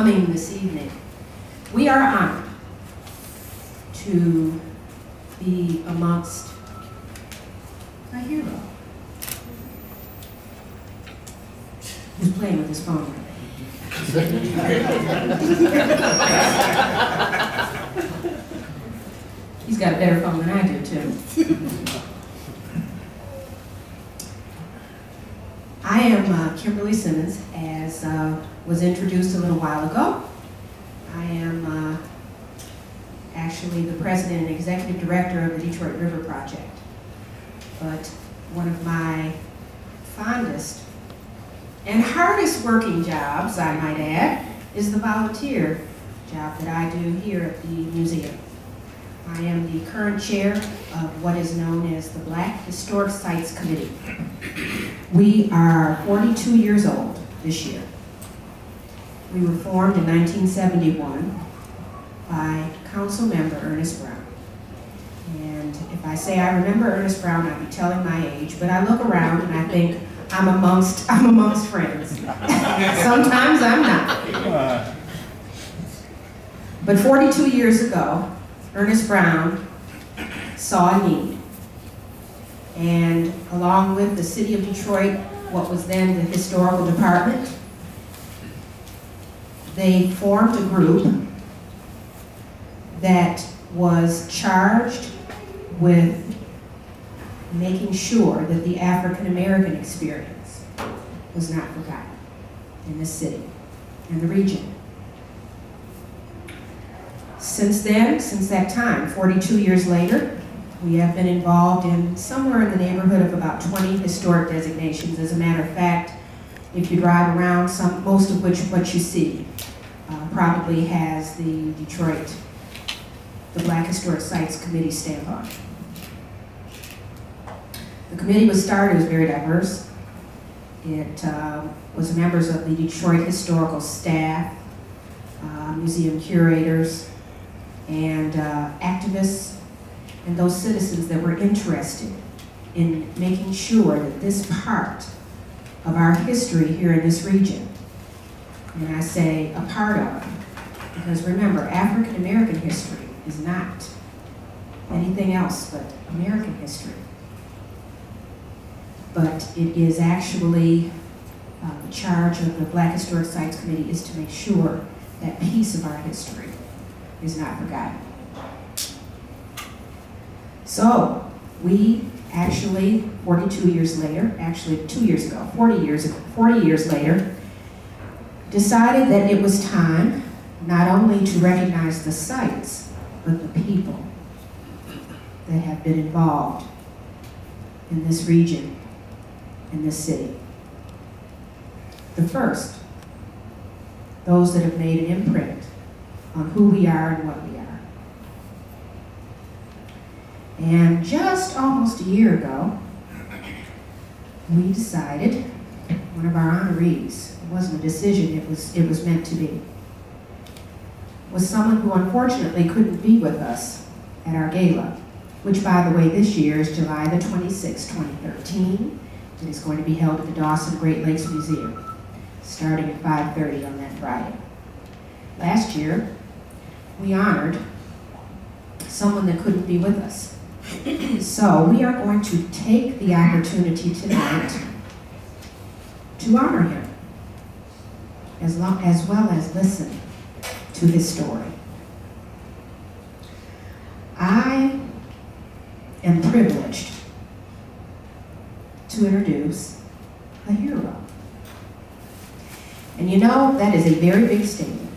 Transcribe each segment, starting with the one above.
coming this evening. We are honored to be amongst a hero who's playing with his phone. He's got a better phone than I do, too. I am Kimberly Simmons, as was introduced a little while ago. I am actually the president and executive director of the Detroit River Project. But one of my fondest and hardest working jobs, I might add, is the volunteer job that I do here at the museum. I am the current chair of what is known as the Black Historic Sites Committee. We are 42 years old this year. We were formed in 1971 by Council Member Ernest Brown. And if I say I remember Ernest Brown, I'll be telling my age, but I look around and I think I'm amongst friends. Sometimes I'm not. But 42 years ago, Ernest Brown saw a need. And along with the city of Detroit, what was then the historical department, they formed a group that was charged with making sure that the African American experience was not forgotten in this city and the region. Since then, since that time, 42 years later, we have been involved in somewhere in the neighborhood of about 20 historic designations. As a matter of fact, if you drive around, most of which what you see probably has the Detroit, the Black Historic Sites Committee stamp on it. The committee was started, it was very diverse. It was members of the Detroit historical staff, museum curators, and activists, and those citizens that were interested in making sure that this part of our history here in this region, and I say a part of, because remember, African American history is not anything else but American history. But it is actually the charge of the Black Historic Sites Committee is to make sure that piece of our history is not forgotten. So we actually, 42 years later, actually 2 years ago, 40 years later, decided that it was time not only to recognize the sites, but the people that have been involved in this region, in this city. The first, those that have made an imprint on who we are and what we are. And just almost a year ago, we decided, one of our honorees, it wasn't a decision, it was meant to be, was someone who unfortunately couldn't be with us at our gala, which by the way this year is July the 26th, 2013. It is going to be held at the Dawson Great Lakes Museum, starting at 5:30 on that Friday. Last year, we honored someone that couldn't be with us. So we are going to take the opportunity tonight to honor him, as well as listen to his story. I am privileged to introduce a hero. And you know, that is a very big statement.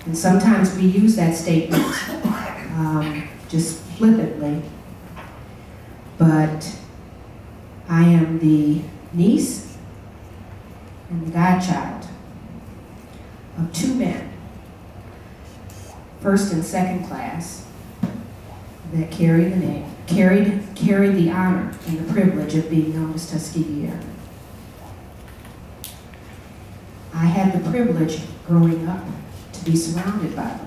And sometimes we use that statement just flippantly. But I am the niece and the godchild of two men, first and second class, that carried the honor and the privilege of being known as Tuskegee Airmen. I had the privilege growing up to be surrounded by them.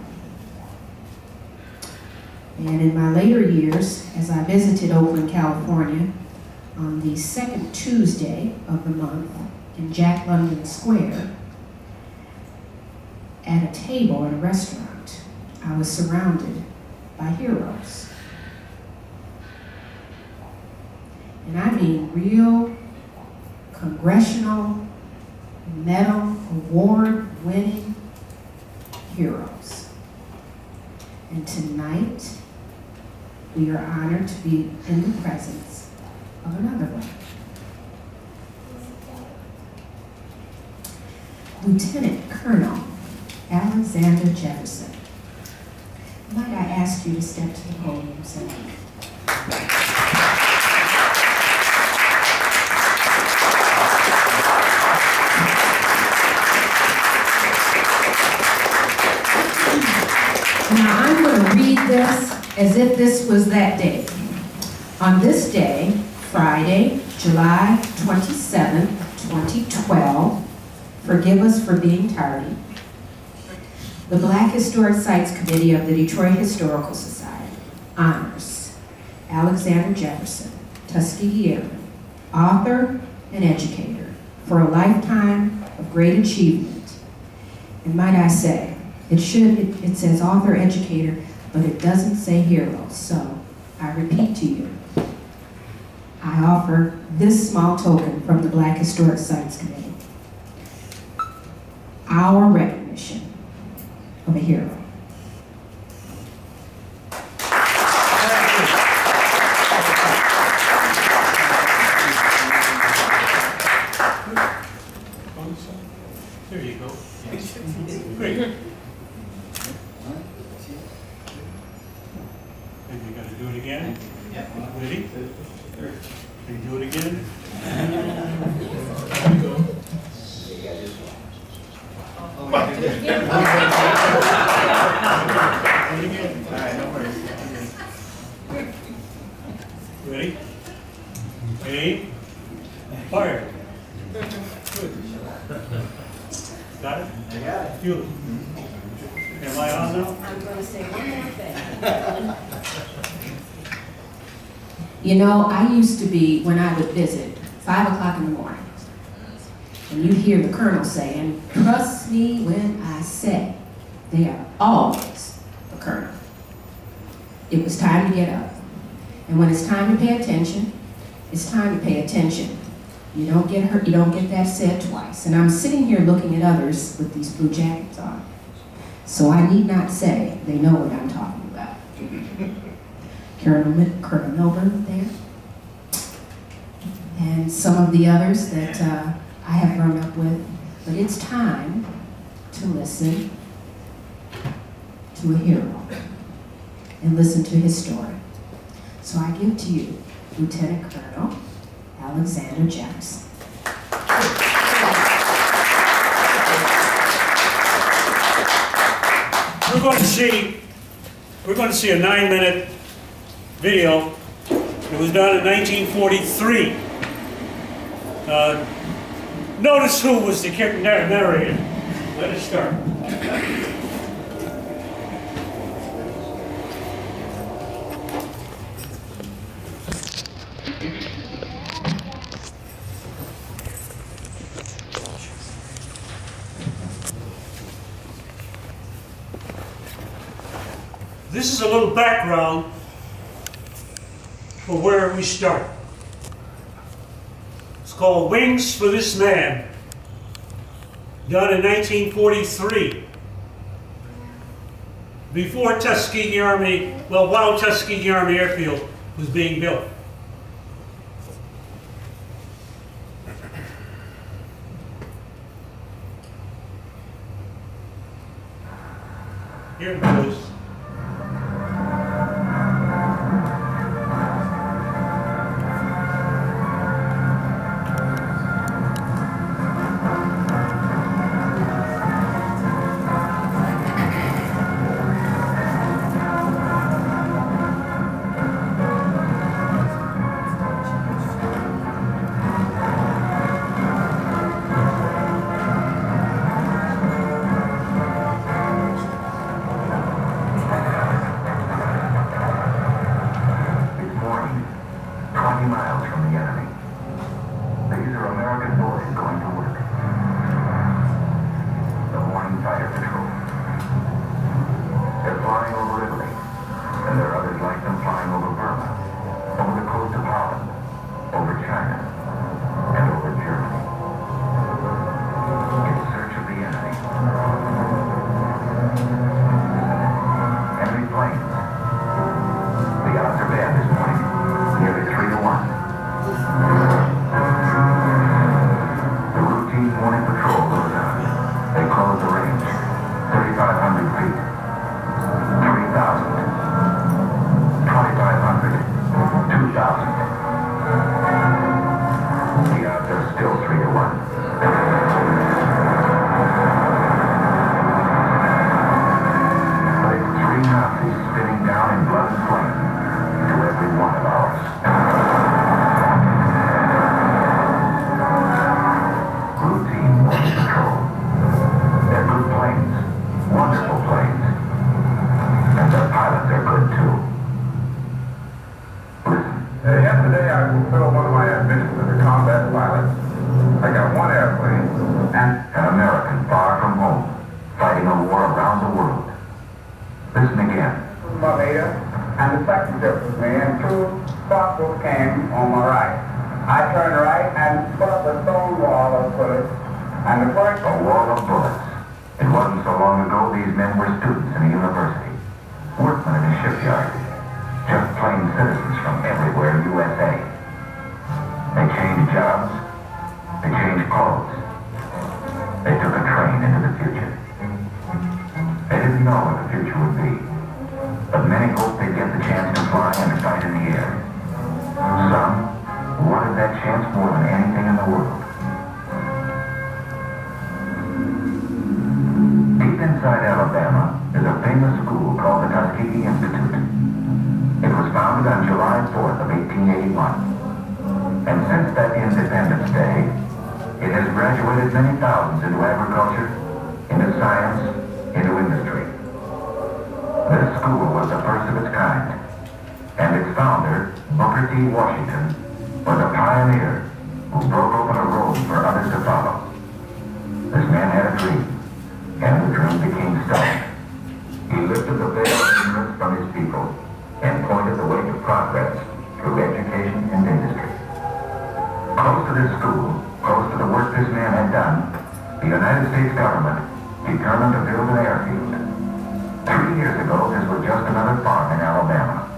And in my later years, as I visited Oakland, California, on the second Tuesday of the month in Jack London Square, at a table in a restaurant, I was surrounded by heroes. And I mean real congressional medal award-winning heroes. And tonight, we are honored to be in the presence of another one. Lieutenant Colonel Alexander Jefferson. Might I ask you to step to the podium, sir? Now I'm going to read this as if this was that day. On this day, Friday, July 27, 2012, forgive us for being tardy, the Black Historic Sites Committee of the Detroit Historical Society honors Alexander Jefferson, Tuskegee Airman, author and educator, for a lifetime of great achievement. And might I say, it says author, educator, but it doesn't say hero. So I repeat to you, I offer this small token from the Black Historic Sites Committee. Our recognition of a hero. There you go. Great. And you got to do it again. Ready? Can you do it again? There you go. Ready? Aim. Fire. Good. Got it? I got it. Beautiful. Am I on now? I'm going to say one more thing. You know, I used to be, when I would visit, 5 o'clock in the morning, and you'd hear the colonel saying, trust me when I say, they are always the colonel. It was time to get up. And when it's time to pay attention, it's time to pay attention. You don't get hurt, you don't get that said twice. And I'm sitting here looking at others with these blue jackets on. So I need not say they know what I'm talking about. Colonel Milburn there. And some of the others that I have grown up with. But it's time to listen to a hero and listen to his story. So I give to you Lieutenant Colonel Alexander Jefferson. We're going to see a 9-minute video. It was done in 1943. Notice who was the narrator. Let us start. This is a little background for where we start. It's called Wings for This Man, done in 1943. Before Tuskegee Army, well, while Tuskegee Army Airfield was being built. Here it goes. Fighter Patrol. China and over Germany in search of the enemy. Enemy planes. The odds are bad this morning, nearly 3 to 1. The routine morning patrol goes on. They close the range, 3,500 feet, 3,000, 2,500, 2,000. The odds are still 3 to 1. But it's 3 Nazis spinning down in blood and flame to every one of ours. Routine morning patrol. They're good planes, wonderful planes, and their pilots are good too. Listen. Yesterday I fulfilled one of my ambitions as a combat pilot. I got one airplane And an American far from home, fighting a war around the world. Listen again. Malaysia, and the second ship was me, and 2 Foxes came on my right. I turned right and put up a stone wall of bullets, and the first A wall of bullets. It wasn't so long ago these men were students in a university, workmen in a shipyard, just plain citizens from everywhere USA. They changed jobs, they changed clothes, they took a train into the future. They didn't know what the future would be, but many hoped they'd get the chance to fly and fight in the air. Some wanted that chance more than anything in the world. Deep inside Alabama is a famous school called the Tuskegee Institute. It was founded on July 4th of 1881. And since that Independence Day, it has graduated many thousands into agriculture, into science, into industry. This school was the first of its kind, and its founder, Booker T. Washington, was a pioneer who broke open a road for others to follow. This man had a dream, and the dream became stone. He lifted the veil of ignorance from his people and pointed the way to progress through education and industry. Close to this school, close to the work this man had done, the United States government determined to build an airfield. 3 years ago, this was just another farm in Alabama.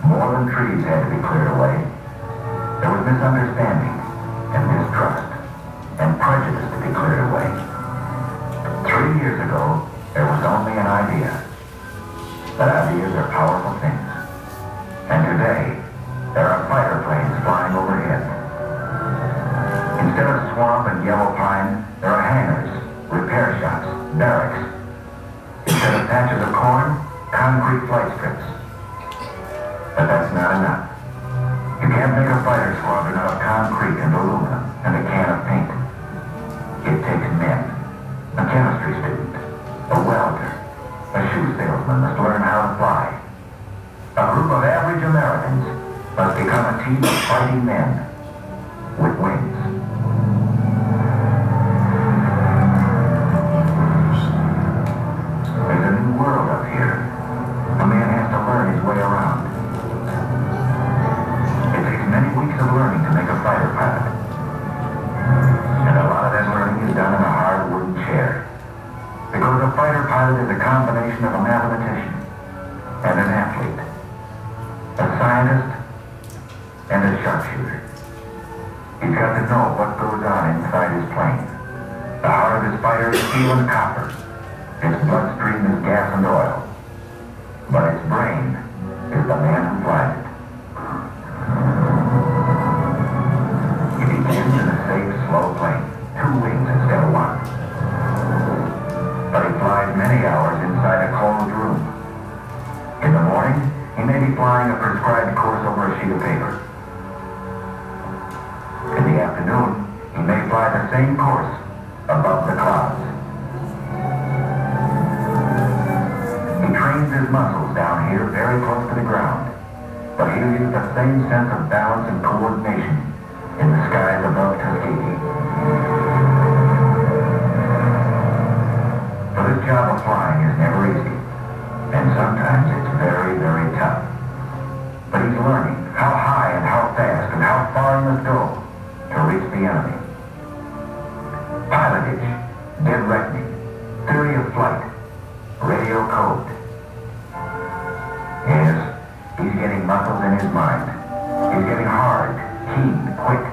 More than trees had to be cleared away. There was misunderstanding and mistrust and prejudice to be cleared away. 3 years ago, there was only an idea. But ideas are powerful things. And today, there are fighter planes flying overhead. Instead of swamp and yellow pine, there are hangars, repair shops, barracks. Instead of patches of corn, concrete flight strips. But that's not enough. You can't make a fighter squadron out of concrete and aluminum and a can of paint. It takes men. A chemistry student, a welder, a shoe salesman must learn how to fly. A group of average Americans must become a team of fighting men with wings. There's a new world up here. A man has to learn his way around. It takes many weeks of learning to make a fighter pilot. And a lot of that learning is done in a hard wooden chair. Because a fighter pilot is a combination of a mathematician and an athlete, a scientist and a sharpshooter. He's got to know what goes on inside his plane. The heart of his fighter is steel and copper. Its bloodstream is gas and oil. But its brain is the man who flies it. He begins in a safe, slow plane, 2 wings instead of 1. But he flies many hours inside a closed room. In the morning, he may be flying a prescribed course over a sheet of paper. In the afternoon, he may fly the same course above the clouds. He trains his muscles down here very close to the ground, but he'll use the same sense of balance and coordination in the skies above Tuskegee. For this job of flying is never easy, and sometimes it's very, very tough. But he's learning how high and how fast and how far in the must go to reach the enemy. Pilotage, dead reckoning, theory of flight, radio code. Yes, he's getting muscles in his mind. He's getting hard, keen, quick.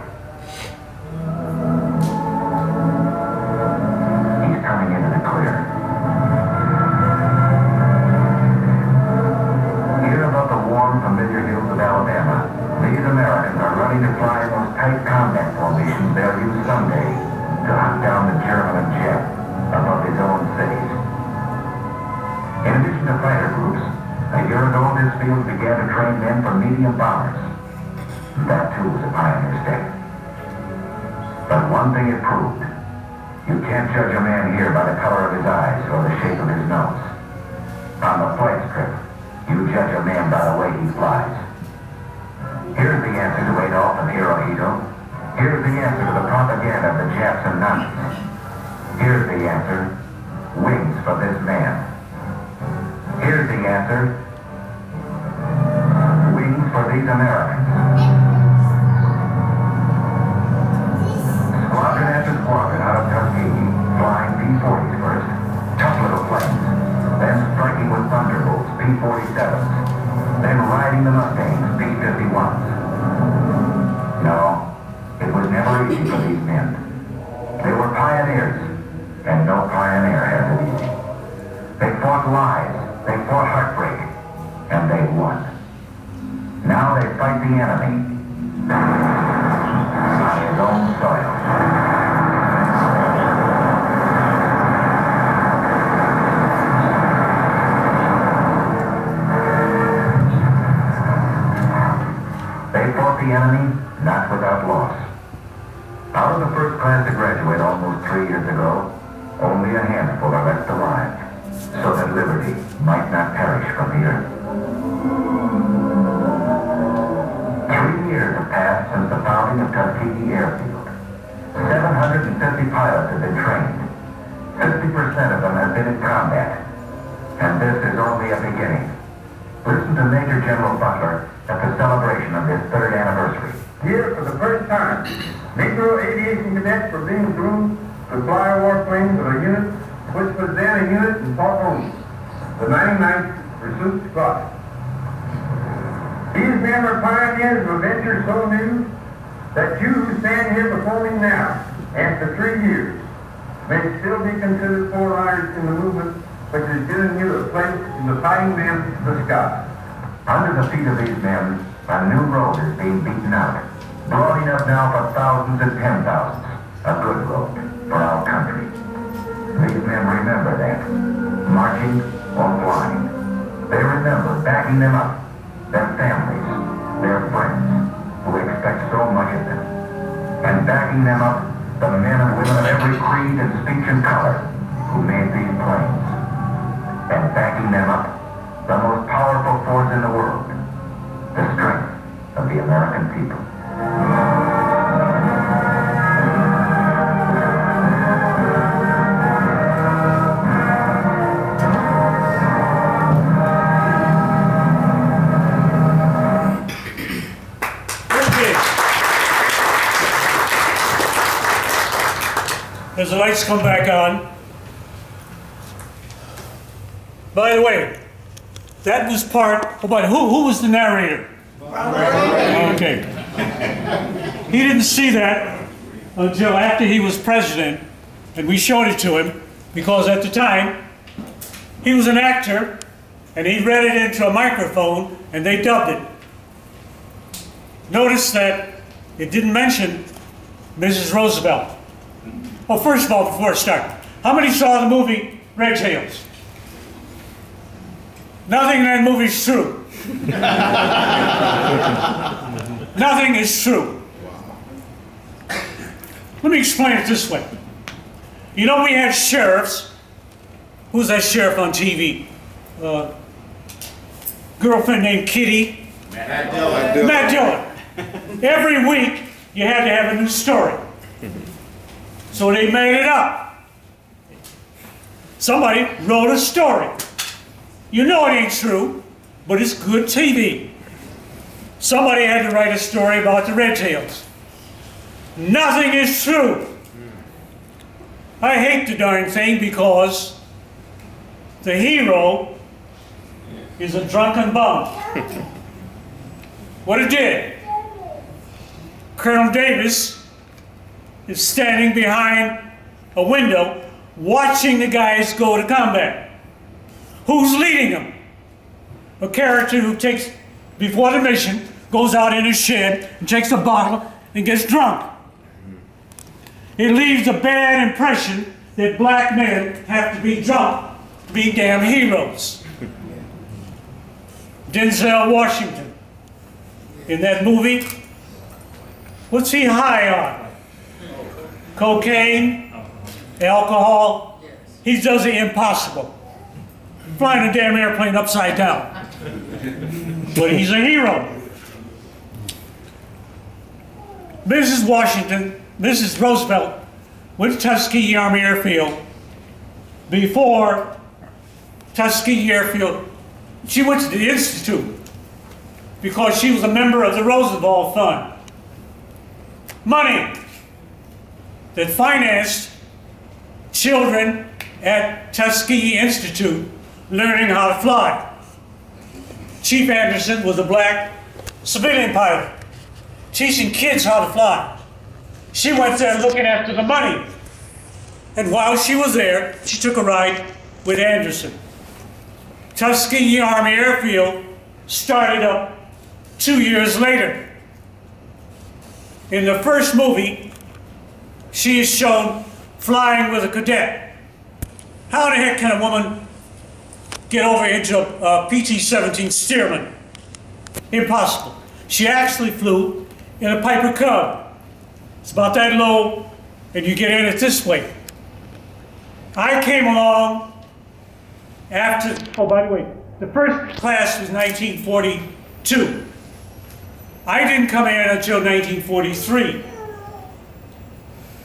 He's coming into the clear. Here above the warm, familiar hills of Alabama, these Americans are running to fly in those tight combat formations they'll use someday to hunt down the German jet above his own cities. In addition to fighter groups, a year ago this field began to train men for medium bombers. That too was a pioneer step. But one thing it proved: you can't judge a man here by the color of his eyes or the shape of his nose. On the flight strip, you judge a man by the way he flies. Here's the answer to Adolf and Hirohito. Here's the answer to the propaganda of the Japs and Nazis. Here's the answer: wings for this man. Here's the answer: wings for these Americans. Squadron after squadron out of Tuskegee, flying P-40s first, tough little planes, then striking with Thunderbolts, P-47s, then riding the Mustangs, P-51s. No, it was never easy for these men. They were pioneers, and no pioneer has it easy. They fought lies, they fought heartbreak, and they won. Now they fight the enemy on his own soil. They fought the enemy not without loss. Out of the first class to graduate almost 3 years ago, only a handful are left alive, so that liberty might not perish from the earth. 3 years have passed since the founding of Tuskegee Airfield. 750 pilots have been trained. 50% of them have been in combat. And this is only a beginning. Listen to Major General Butler at the celebration of this 3rd anniversary. Here, for the first time, Negro aviation cadets were being groomed to fly warplanes of a unit which was then a unit in Fort Holmes, the 99th Pursuit Squadron. These men were pioneers of a venture so new that you who stand here before me now, after 3 years, may still be considered forerunners in the movement which has given you a place in the fighting men of the sky. Under the feet of these men, a new road is being beaten out, broad enough now for thousands and 10,000s, a good road for our country. These men remember that, marching or flying. They remember backing them up, their families, their friends, who expect so much of them. And backing them up, the men and women of every creed and speech and color who made these planes. And backing them up, the most powerful force in the world, the strength of the American people. As the lights come back on. By the way, that was part, oh, but who was the narrator? Okay. He didn't see that until after he was president, and we showed it to him, because at the time, he was an actor, and he read it into a microphone, and they dubbed it. Notice that it didn't mention Mrs. Roosevelt. Well, first of all, before I start, how many saw the movie Red Tails? Nothing in that movie is true. Nothing is true. Let me explain it this way. You know, we had sheriffs. Who's that sheriff on TV? Girlfriend named Kitty. Matt Dillon. Matt Dillon. Every week, you had to have a new story. So they made it up. Somebody wrote a story. You know it ain't true, but it's good TV. Somebody had to write a story about the Red Tails. Nothing is true. I hate the darn thing because the hero is a drunken bum. What it did, Colonel Davis is standing behind a window watching the guys go to combat. Who's leading them? A character who takes, before the mission, goes out in his shed and takes a bottle and gets drunk. It leaves a bad impression that black men have to be drunk to be damn heroes. Denzel Washington, in that movie, what's he high on? Cocaine? Alcohol? He does the impossible. Flying a damn airplane upside down. But he's a hero. Mrs. Roosevelt went to Tuskegee Army Airfield. Before Tuskegee Airfield, she went to the Institute because she was a member of the Roosevelt Fund. Money that financed children at Tuskegee Institute learning how to fly. Chief Anderson was a black civilian pilot teaching kids how to fly. She went there looking after the money. And while she was there, she took a ride with Anderson. Tuskegee Army Airfield started up 2 years later. In the first movie, she is shown flying with a cadet. How the heck can a woman get over into a PT-17 Stearman? Impossible. She actually flew in a Piper Cub. It's about that low, and you get in it this way. I came along after, oh, by the way, the first class was 1942. I didn't come in until 1943.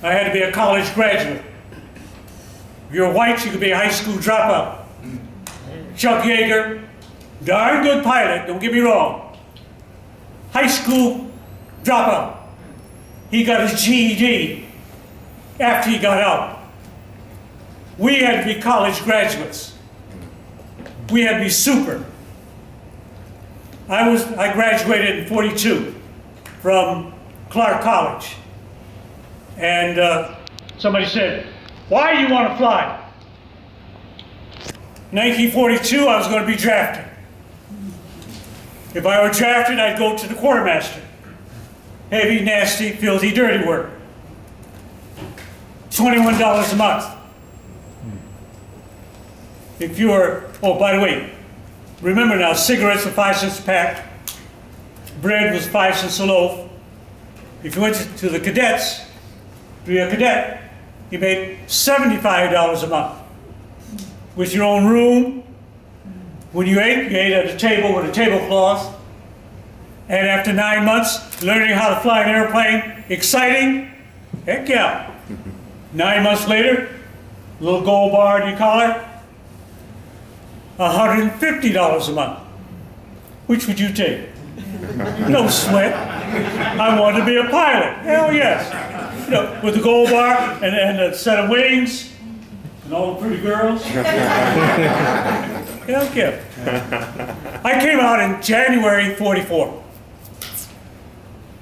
I had to be a college graduate. If you're white, you could be a high school dropout. Chuck Yeager, darn good pilot, don't get me wrong. High school dropout. He got his GED after he got out. We had to be college graduates. We had to be super. I graduated in '42 from Clark College. And somebody said, why do you want to fly? 1942, I was going to be drafted. If I were drafted, I'd go to the quartermaster. Heavy, nasty, filthy, dirty work. $21 a month. If you were, oh, by the way, remember now, cigarettes were 5 cents a pack. Bread was 5 cents a loaf. If you went to the cadets, to be a cadet, you made $75 a month. With your own room. When you ate at a table with a tablecloth. And after 9 months, learning how to fly an airplane, exciting? Heck yeah. 9 months later, a little gold bar in your collar, $150 a month. Which would you take? No sweat. I wanted to be a pilot. Hell yes. You know, with the gold bar and a set of wings and all the pretty girls. Hell yeah. I came out in January '44.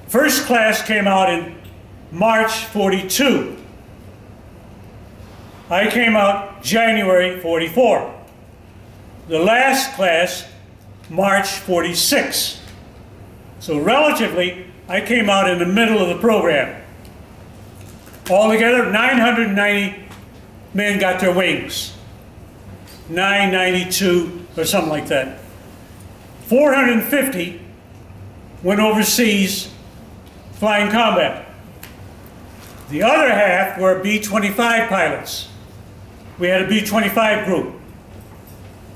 First class came out in March '42. I came out January '44. The last class, March '46. So relatively, I came out in the middle of the program. Altogether, 990 men got their wings. 992 or something like that. 450 went overseas flying combat. The other half were B-25 pilots. We had a B-25 group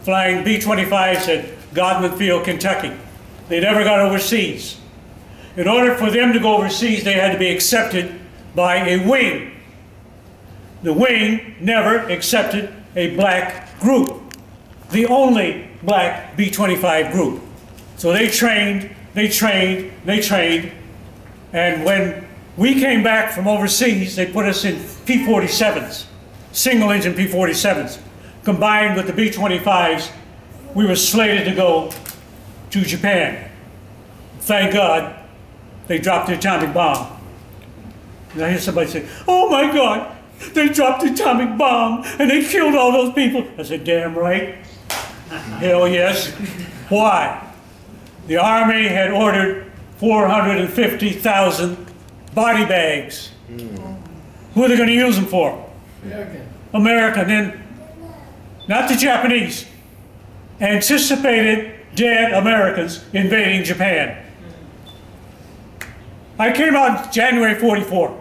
flying B-25s at Godman Field, Kentucky. They never got overseas. In order for them to go overseas, they had to be accepted by a wing. The wing never accepted a black group, the only black B-25 group. So they trained, and when We came back from overseas, they put us in P-47s, single-engine P-47s. Combined with the B-25s, we were slated to go to Japan. Thank God, they dropped the atomic bomb. And I hear somebody say, "Oh my God, they dropped the atomic bomb and they killed all those people." I said, "Damn right." Hell yes. Why? The Army had ordered 450,000 body bags. Who are they going to use them for? American. And not the Japanese. Anticipated dead Americans invading Japan. I came out in January '44.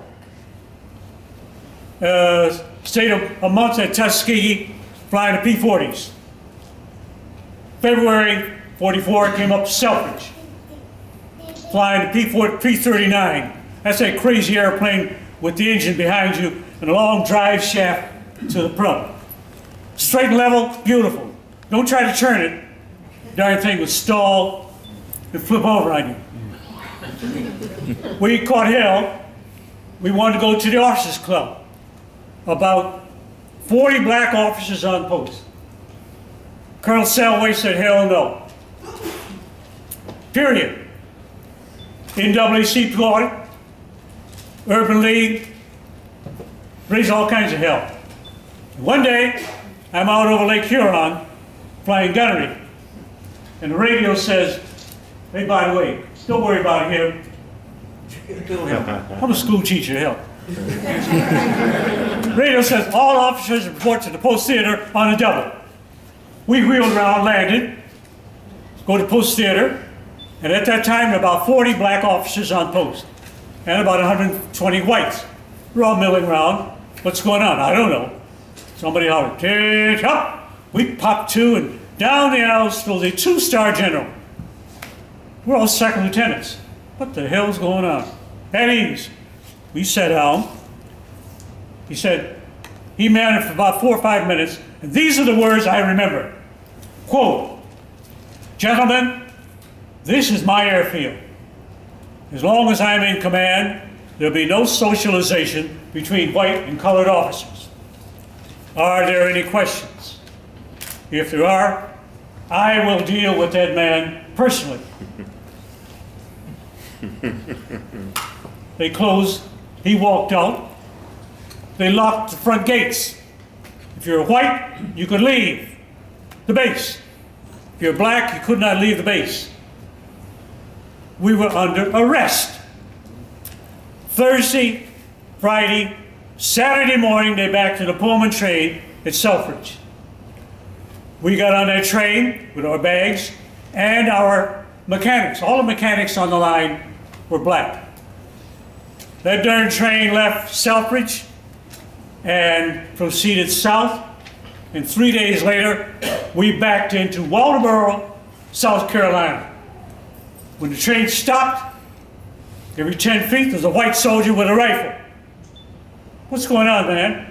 Stayed a month at Tuskegee, flying the P-40s. February '44, I came up to Selfridge, flying the P-39. That's that crazy airplane with the engine behind you and a long drive shaft to the prop. Straight and level, beautiful. Don't try to turn it. Darn thing would stall and flip over on you. We caught hell. We wanted to go to the officers' club. About 40 black officers on post. Colonel Selway said, "Hell no." Period. NAACP applauded. Urban League raised all kinds of hell. One day, I'm out over Lake Huron flying gunnery, and the radio says, "Hey, by the way, don't worry about him. I'm a school teacher, hell." Radio says, "All officers report to the post theater on a double." We wheeled around, landed, go to post theater, and at that time, there were about 40 black officers on post, and about 120 whites. We're all milling around. What's going on? I don't know. Somebody hollered, "Take up!" We popped two, and down the aisle strolls a 2-star general. We're all second lieutenants. What the hell's going on? At ease. We sat down. He said, he managed for about 4 or 5 minutes, and these are the words I remember. Quote, "Gentlemen, this is my airfield. As long as I'm in command, there'll be no socialization between white and colored officers. Are there any questions? If there are, I will deal with that man personally." They closed, he walked out. They locked the front gates. If you're white, you could leave the base. If you're black, you could not leave the base. We were under arrest. Thursday, Friday, Saturday morning, they back to the Pullman train at Selfridge. We got on that train with our bags and our mechanics. All the mechanics on the line were black. That darn train left Selfridge and proceeded south, and 3 days later, we backed into Waldoboro, South Carolina. When the train stopped, every 10 feet there's a white soldier with a rifle. What's going on, man?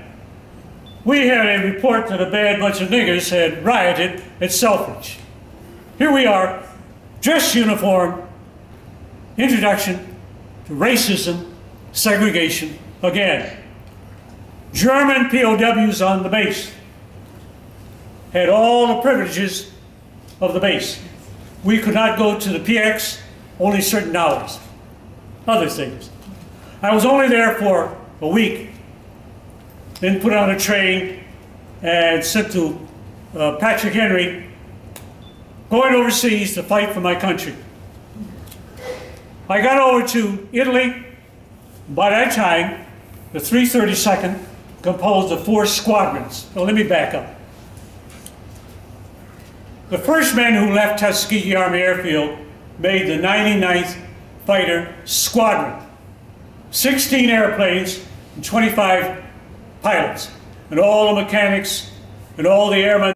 We had a report that a bad bunch of niggers had rioted at Selfridge. Here we are, dress uniform, introduction to racism, segregation, again. German POWs on the base had all the privileges of the base. We could not go to the PX, only certain hours. Other things. I was only there for a week, then put on a train and sent to Patrick Henry, going overseas to fight for my country. I got over to Italy. By that time, the 332nd composed of 4 squadrons. Now let me back up. The first men who left Tuskegee Army Airfield made the 99th Fighter Squadron. 16 airplanes and 25 pilots, and all the mechanics and all the airmen